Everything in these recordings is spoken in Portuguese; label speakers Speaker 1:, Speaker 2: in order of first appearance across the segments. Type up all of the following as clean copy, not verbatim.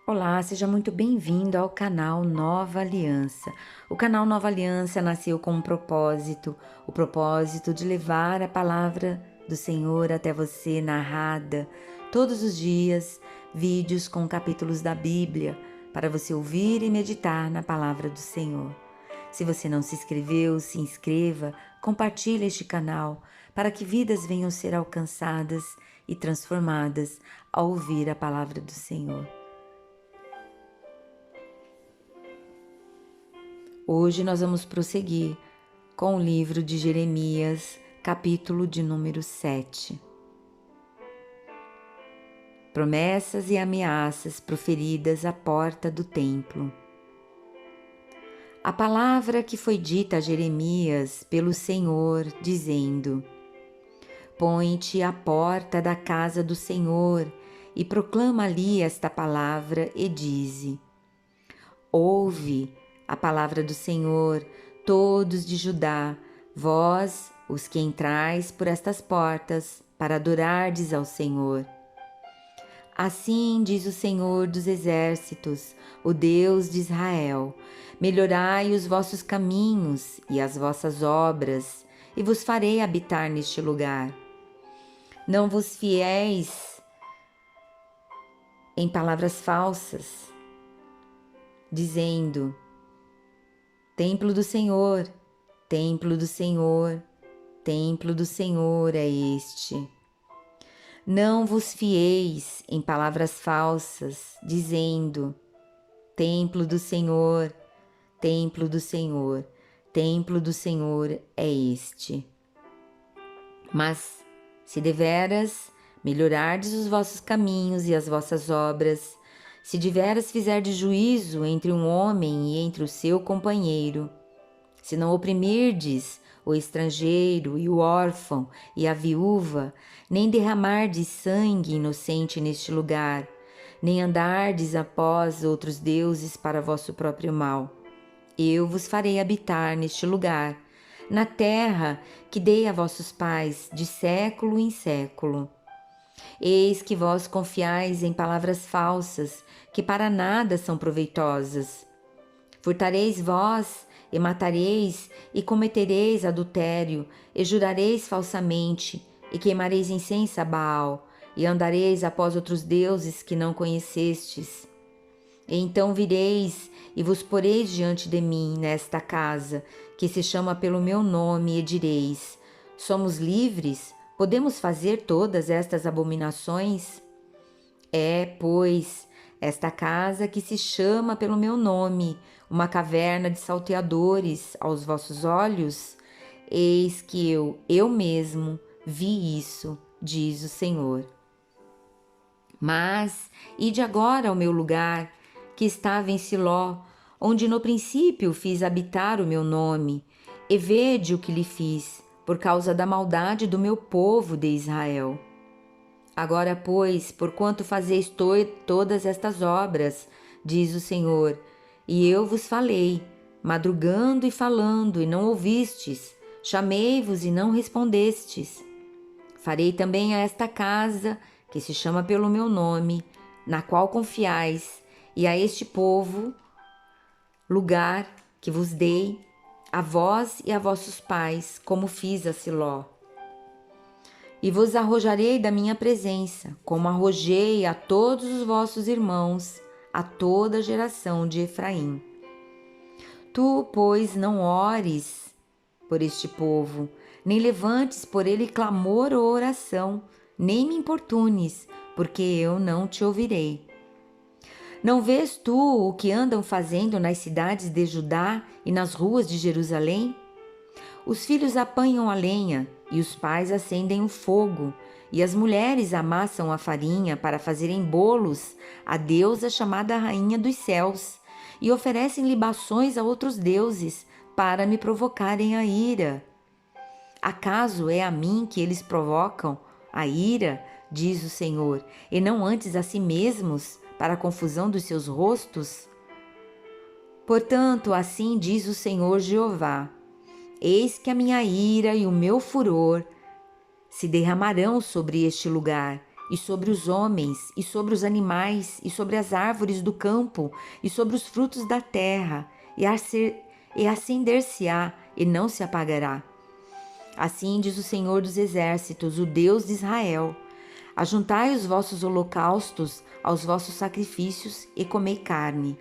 Speaker 1: Olá, seja muito bem-vindo ao canal Nova Aliança. O canal Nova Aliança nasceu com um propósito, o propósito de levar a palavra do Senhor até você narrada todos os dias, vídeos com capítulos da Bíblia, para você ouvir e meditar na palavra do Senhor. Se você não se inscreveu, se inscreva, compartilhe este canal para que vidas venham ser alcançadas e transformadas ao ouvir a palavra do Senhor. Hoje nós vamos prosseguir com o livro de Jeremias, capítulo de número 7. Promessas e ameaças proferidas à porta do templo. A palavra que foi dita a Jeremias pelo Senhor, dizendo: Põe-te à porta da casa do Senhor e proclama ali esta palavra e dize: Ouve a palavra do Senhor, todos de Judá, vós, os que entrais por estas portas, para adorardes ao Senhor. Assim diz o Senhor dos Exércitos, o Deus de Israel: melhorai os vossos caminhos e as vossas obras, e vos farei habitar neste lugar. Não vos fieis em palavras falsas, dizendo: Templo do Senhor, templo do Senhor, templo do Senhor é este. Não vos fieis em palavras falsas, dizendo: Templo do Senhor, templo do Senhor, templo do Senhor é este. Mas, se deveras melhorardes os vossos caminhos e as vossas obras, se deveras fizerdes juízo entre um homem e entre o seu companheiro, se não oprimirdes o estrangeiro e o órfão e a viúva, nem derramardes sangue inocente neste lugar, nem andardes após outros deuses para vosso próprio mal, eu vos farei habitar neste lugar, na terra que dei a vossos pais de século em século. Eis que vós confiais em palavras falsas, que para nada são proveitosas. Furtareis vós, e matareis, e cometereis adultério, e jurareis falsamente, e queimareis incenso a Baal, e andareis após outros deuses que não conhecestes. E então vireis, e vos poreis diante de mim nesta casa, que se chama pelo meu nome, e direis: somos livres? Podemos fazer todas estas abominações? É, pois, esta casa que se chama pelo meu nome, uma caverna de salteadores aos vossos olhos? Eis que eu mesmo, vi isso, diz o Senhor. Mas ide agora ao meu lugar, que estava em Siló, onde no princípio fiz habitar o meu nome, e vede o que lhe fiz, por causa da maldade do meu povo de Israel. Agora, pois, porquanto fazeis todas estas obras, diz o Senhor, e eu vos falei, madrugando e falando, e não ouvistes, chamei-vos e não respondestes. Farei também a esta casa, que se chama pelo meu nome, na qual confiais, e a este povo, lugar que vos dei, a vós e a vossos pais, como fiz a Siló. E vos arrojarei da minha presença, como arrojei a todos os vossos irmãos, a toda a geração de Efraim. Tu, pois, não ores por este povo, nem levantes por ele clamor ou oração, nem me importunes, porque eu não te ouvirei. Não vês tu o que andam fazendo nas cidades de Judá e nas ruas de Jerusalém? Os filhos apanham a lenha e os pais acendem o fogo, e as mulheres amassam a farinha para fazerem bolos à deusa chamada Rainha dos Céus, e oferecem libações a outros deuses para me provocarem a ira. Acaso é a mim que eles provocam a ira, diz o Senhor, e não antes a si mesmos, para a confusão dos seus rostos? Portanto, assim diz o Senhor Jeová: eis que a minha ira e o meu furor se derramarão sobre este lugar, e sobre os homens, e sobre os animais, e sobre as árvores do campo, e sobre os frutos da terra, e acender-se-á, e não se apagará. Assim diz o Senhor dos Exércitos, o Deus de Israel: ajuntai os vossos holocaustos aos vossos sacrifícios e comei carne.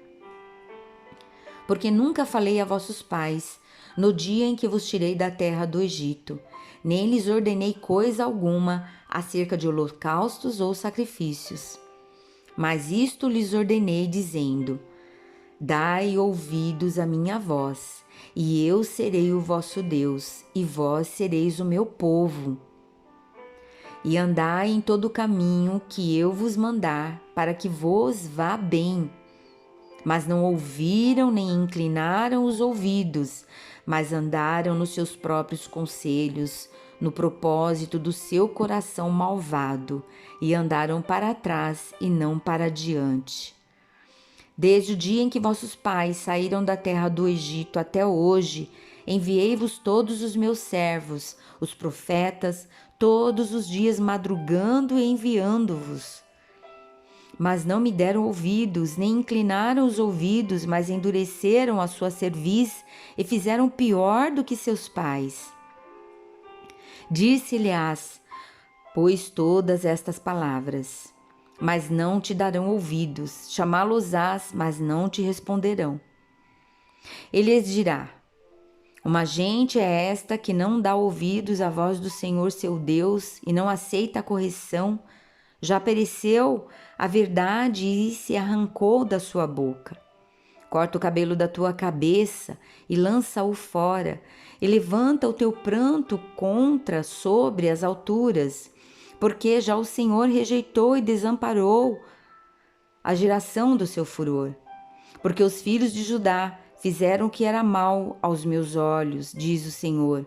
Speaker 1: Porque nunca falei a vossos pais, no dia em que vos tirei da terra do Egito, nem lhes ordenei coisa alguma acerca de holocaustos ou sacrifícios. Mas isto lhes ordenei, dizendo: dai ouvidos à minha voz, e eu serei o vosso Deus, e vós sereis o meu povo. E andai em todo o caminho que eu vos mandar, para que vos vá bem. Mas não ouviram nem inclinaram os ouvidos, mas andaram nos seus próprios conselhos, no propósito do seu coração malvado, e andaram para trás e não para diante. Desde o dia em que vossos pais saíram da terra do Egito até hoje, enviei-vos todos os meus servos, os profetas, todos os dias madrugando e enviando-vos. Mas não me deram ouvidos, nem inclinaram os ouvidos, mas endureceram a sua cerviz e fizeram pior do que seus pais. Disse-lhes, pois, todas estas palavras, mas não te darão ouvidos, chamá-los-ás, mas não te responderão. Ele lhes dirá: uma gente é esta que não dá ouvidos à voz do Senhor seu Deus e não aceita a correção. Já pereceu a verdade e se arrancou da sua boca. Corta o cabelo da tua cabeça e lança-o fora, e levanta o teu pranto contra sobre as alturas, porque já o Senhor rejeitou e desamparou a geração do seu furor. Porque os filhos de Judá fizeram o que era mal aos meus olhos, diz o Senhor.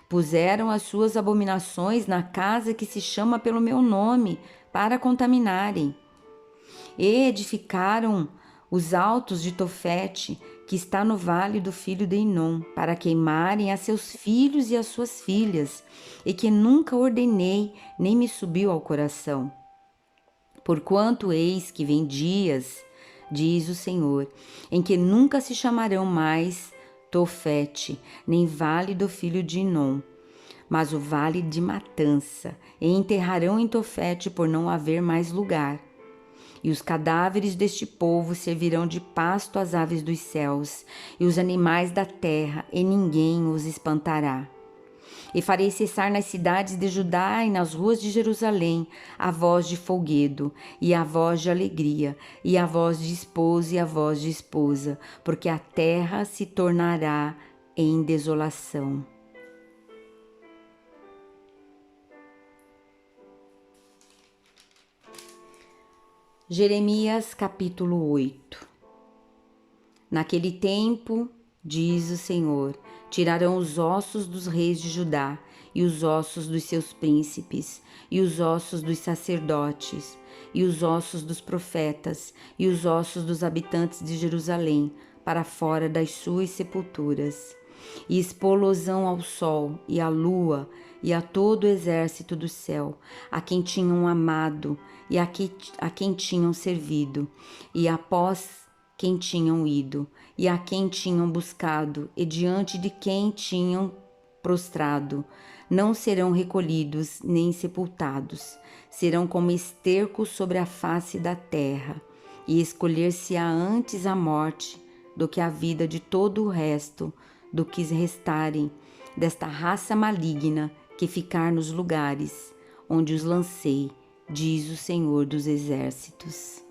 Speaker 1: Puseram as suas abominações na casa que se chama pelo meu nome, para contaminarem. E edificaram os altos de Tofete, que está no vale do filho de Inom, para queimarem a seus filhos e as suas filhas, e que nunca ordenei, nem me subiu ao coração. Porquanto eis que vem dias, diz o Senhor, em que nunca se chamarão mais Tofete, nem vale do filho de Inom, mas o vale de matança, e enterrarão em Tofete por não haver mais lugar. E os cadáveres deste povo servirão de pasto às aves dos céus, e os animais da terra, e ninguém os espantará. E farei cessar nas cidades de Judá e nas ruas de Jerusalém a voz de folguedo, e a voz de alegria, e a voz de esposo e a voz de esposa, porque a terra se tornará em desolação. Jeremias capítulo 8. Naquele tempo, diz o Senhor, tirarão os ossos dos reis de Judá, e os ossos dos seus príncipes, e os ossos dos sacerdotes, e os ossos dos profetas, e os ossos dos habitantes de Jerusalém, para fora das suas sepulturas. E expô-los-ão ao sol e à lua, e a todo o exército do céu, a quem tinham amado, e a quem tinham servido, e após quem tinham ido, e a quem tinham buscado, e diante de quem tinham prostrado. Não serão recolhidos nem sepultados, serão como esterco sobre a face da terra, e escolher-se-á antes a morte do que a vida de todo o resto, do que restarem desta raça maligna que ficar nos lugares onde os lancei, diz o Senhor dos Exércitos.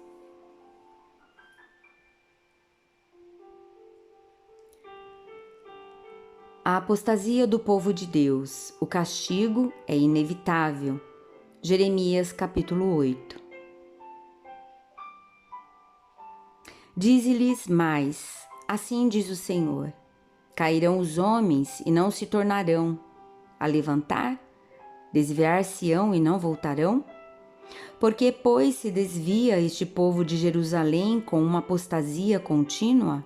Speaker 1: A apostasia do povo de Deus, o castigo é inevitável. Jeremias capítulo 8. Dize-lhes mais, assim diz o Senhor: cairão os homens e não se tornarão a levantar? Desviar-se-ão e não voltarão? Porque, pois, se desvia este povo de Jerusalém com uma apostasia contínua?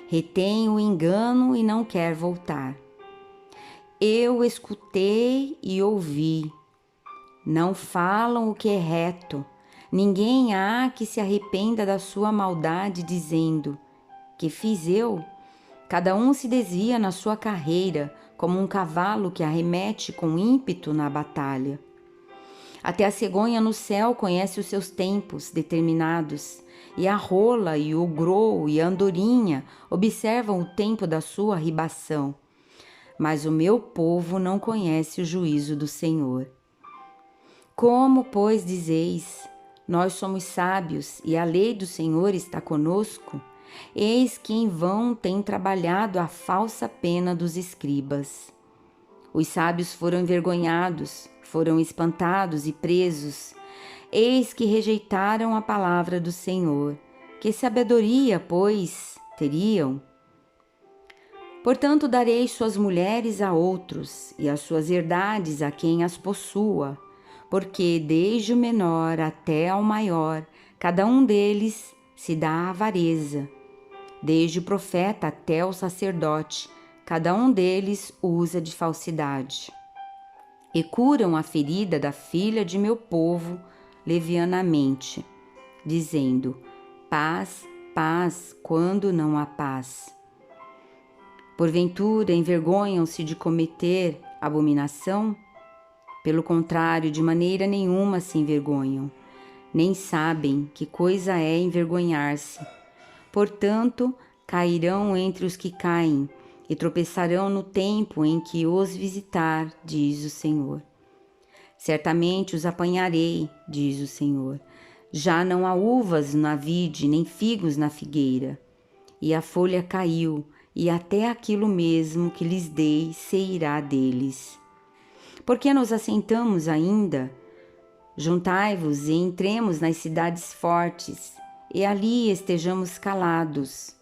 Speaker 1: Retém o engano e não quer voltar. Eu escutei e ouvi. não falam o que é reto. Ninguém há que se arrependa da sua maldade, dizendo: que fiz eu? Cada um se desvia na sua carreira, como um cavalo que arremete com ímpeto na batalha. Até a cegonha no céu conhece os seus tempos determinados, e a rola e o grou e a andorinha observam o tempo da sua ribação. Mas o meu povo não conhece o juízo do Senhor. Como, pois, dizeis: nós somos sábios e a lei do Senhor está conosco? Eis que em vão tem trabalhado a falsa pena dos escribas. Os sábios foram envergonhados, foram espantados e presos. Eis que rejeitaram a palavra do Senhor. Que sabedoria, pois, teriam? Portanto, darei suas mulheres a outros, e as suas herdades a quem as possua, porque desde o menor até ao maior, cada um deles se dá à avareza. Desde o profeta até o sacerdote, cada um deles usa de falsidade. E curam a ferida da filha de meu povo levianamente, dizendo: paz, paz, quando não há paz. Porventura envergonham-se de cometer abominação? Pelo contrário, de maneira nenhuma se envergonham, nem sabem que coisa é envergonhar-se. Portanto, cairão entre os que caem e tropeçarão no tempo em que os visitar, diz o Senhor. Certamente os apanharei, diz o Senhor. Já não há uvas na vide, nem figos na figueira. E a folha caiu, e até aquilo mesmo que lhes dei se irá deles. Por que nos assentamos ainda? Juntai-vos e entremos nas cidades fortes, e ali estejamos calados.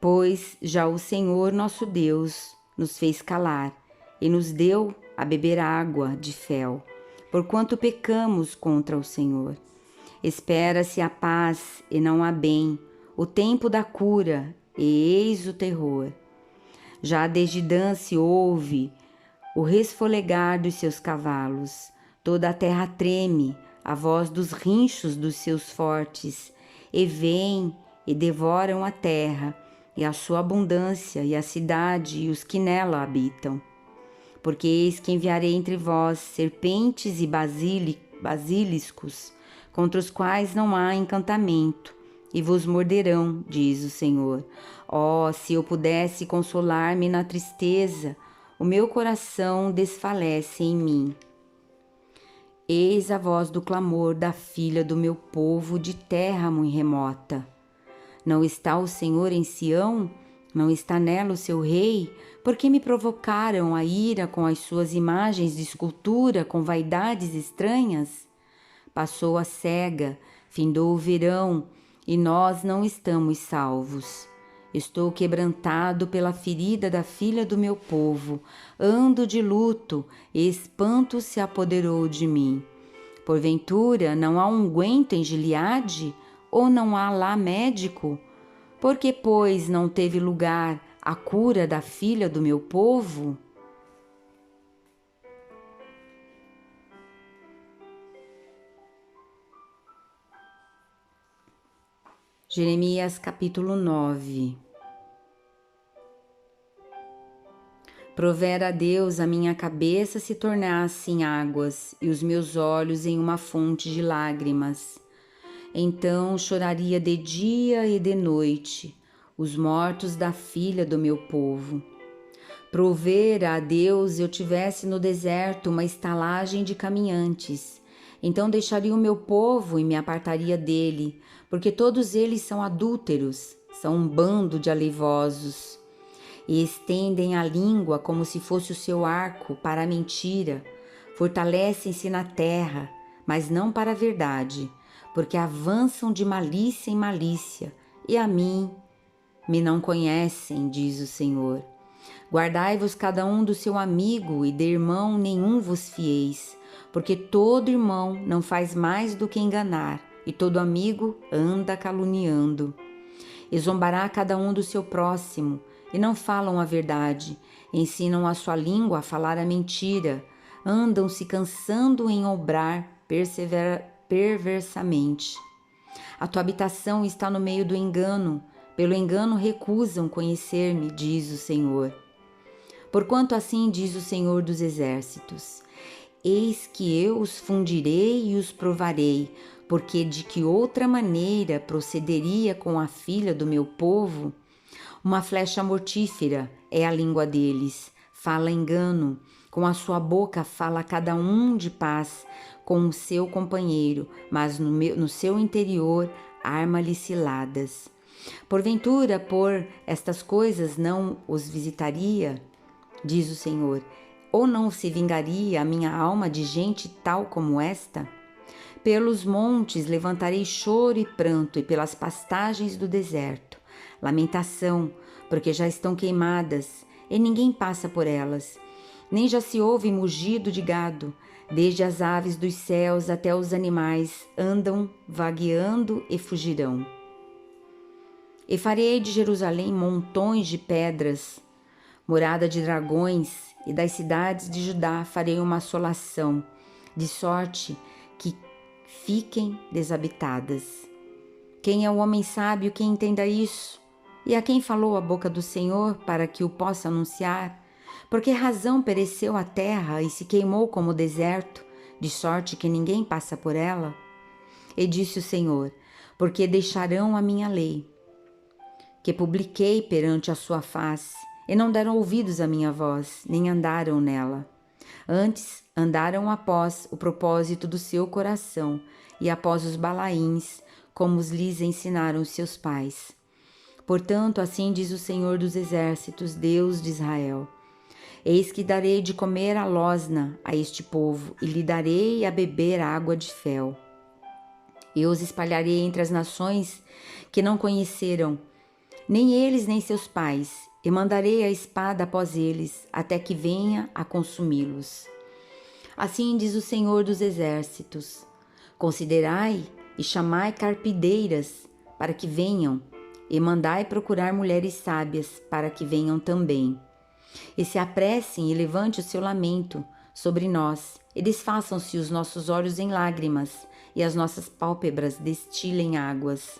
Speaker 1: Pois já o Senhor nosso Deus nos fez calar, e nos deu a beber água de fel, porquanto pecamos contra o Senhor. Espera-se a paz e não há bem, o tempo da cura, e eis o terror. Já desde Dan se ouve o resfolegar dos seus cavalos, toda a terra treme, a voz dos rinchos dos seus fortes, e vêm e devoram a terra, e a sua abundância, e a cidade, e os que nela habitam. Porque eis que enviarei entre vós serpentes e basiliscos, contra os quais não há encantamento, e vos morderão, diz o Senhor. Oh, se eu pudesse consolar-me na tristeza, o meu coração desfalece em mim. Eis a voz do clamor da filha do meu povo de terra muito remota. Não está o Senhor em Sião? Não está nela o seu rei? Porque me provocaram a ira com as suas imagens de escultura, com vaidades estranhas? Passou a cega, findou o verão, e nós não estamos salvos. Estou quebrantado pela ferida da filha do meu povo, ando de luto, e espanto se apoderou de mim. Porventura não há unguento em Gileade, ou não há lá médico? Por que, pois, não teve lugar a cura da filha do meu povo? Jeremias capítulo 9. Provera a Deus a minha cabeça se tornasse em águas e os meus olhos em uma fonte de lágrimas. Então choraria de dia e de noite os mortos da filha do meu povo. Provera a Deus eu tivesse no deserto uma estalagem de caminhantes. Então deixaria o meu povo e me apartaria dele, porque todos eles são adúlteros, são um bando de aleivosos. E estendem a língua como se fosse o seu arco para a mentira, fortalecem-se na terra, mas não para a verdade, porque avançam de malícia em malícia, e a mim me não conhecem, diz o Senhor. Guardai-vos cada um do seu amigo, e de irmão nenhum vos fieis, porque todo irmão não faz mais do que enganar, e todo amigo anda caluniando. E zombará cada um do seu próximo, e não falam a verdade, ensinam a sua língua a falar a mentira, andam se cansando em obrar perversamente. A tua habitação está no meio do engano, pelo engano recusam conhecer-me, diz o Senhor. Porquanto assim diz o Senhor dos Exércitos: eis que eu os fundirei e os provarei, porque de que outra maneira procederia com a filha do meu povo? Uma flecha mortífera é a língua deles, fala engano, com a sua boca fala cada um de paz com o seu companheiro, mas no seu interior arma-lhe ciladas. Porventura, por estas coisas não os visitaria, diz o Senhor, ou não se vingaria a minha alma de gente tal como esta? Pelos montes levantarei choro e pranto, e pelas pastagens do deserto lamentação, porque já estão queimadas, e ninguém passa por elas. Nem já se ouve mugido de gado, desde as aves dos céus até os animais andam vagueando e fugirão. E farei de Jerusalém montões de pedras, morada de dragões, e das cidades de Judá farei uma assolação, de sorte que fiquem desabitadas. Quem é o homem sábio que entenda isso? E a quem falou a boca do Senhor para que o possa anunciar? Por que razão pereceu a terra e se queimou como o deserto, de sorte que ninguém passa por ela? E disse o Senhor: porque deixarão a minha lei, que publiquei perante a sua face, e não deram ouvidos à minha voz, nem andaram nela. Antes andaram após o propósito do seu coração, e após os balaíns, como os lhes ensinaram os seus pais. Portanto, assim diz o Senhor dos Exércitos, Deus de Israel: eis que darei de comer a losna a este povo, e lhe darei a beber água de fel. Eu os espalharei entre as nações que não conheceram, nem eles nem seus pais, e mandarei a espada após eles, até que venha a consumi-los. Assim diz o Senhor dos Exércitos: considerai e chamai carpideiras para que venham, e mandai procurar mulheres sábias para que venham também. E se apressem e levante o seu lamento sobre nós, e desfaçam-se os nossos olhos em lágrimas, e as nossas pálpebras destilem águas.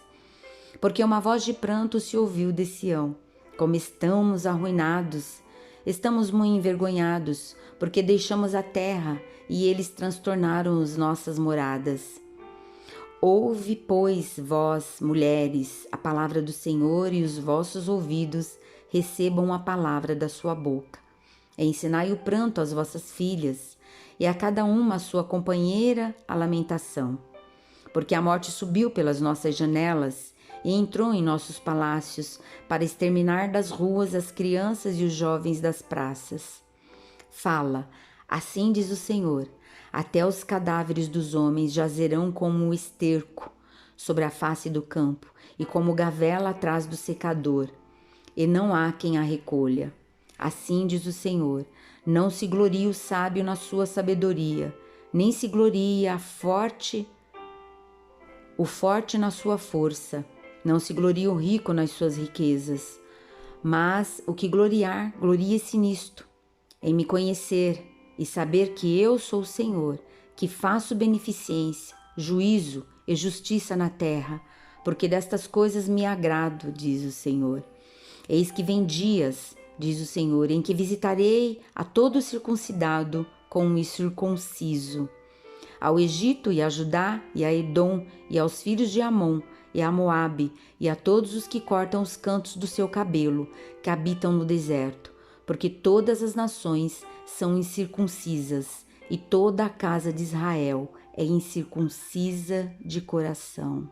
Speaker 1: Porque uma voz de pranto se ouviu de Sião: como estamos arruinados, estamos muito envergonhados, porque deixamos a terra, e eles transtornaram as nossas moradas. Ouve, pois, vós, mulheres, a palavra do Senhor, e os vossos ouvidos recebam a palavra da sua boca. E ensinai o pranto às vossas filhas, e a cada uma a sua companheira a lamentação. Porque a morte subiu pelas nossas janelas e entrou em nossos palácios para exterminar das ruas as crianças e os jovens das praças. Fala, assim diz o Senhor: até os cadáveres dos homens jazerão como um esterco sobre a face do campo, e como gavela atrás do secador, e não há quem a recolha. Assim diz o Senhor: não se glorie o sábio na sua sabedoria, nem se glorie o forte na sua força, não se glorie o rico nas suas riquezas. Mas o que gloriar, glorie-se nisto, em me conhecer e saber que eu sou o Senhor, que faço beneficência, juízo e justiça na terra, porque destas coisas me agrado, diz o Senhor. Eis que vem dias, diz o Senhor, em que visitarei a todo circuncidado com o incircunciso, ao Egito e a Judá e a Edom e aos filhos de Amon e a Moabe e a todos os que cortam os cantos do seu cabelo, que habitam no deserto, porque todas as nações são incircuncisas, e toda a casa de Israel é incircuncisa de coração.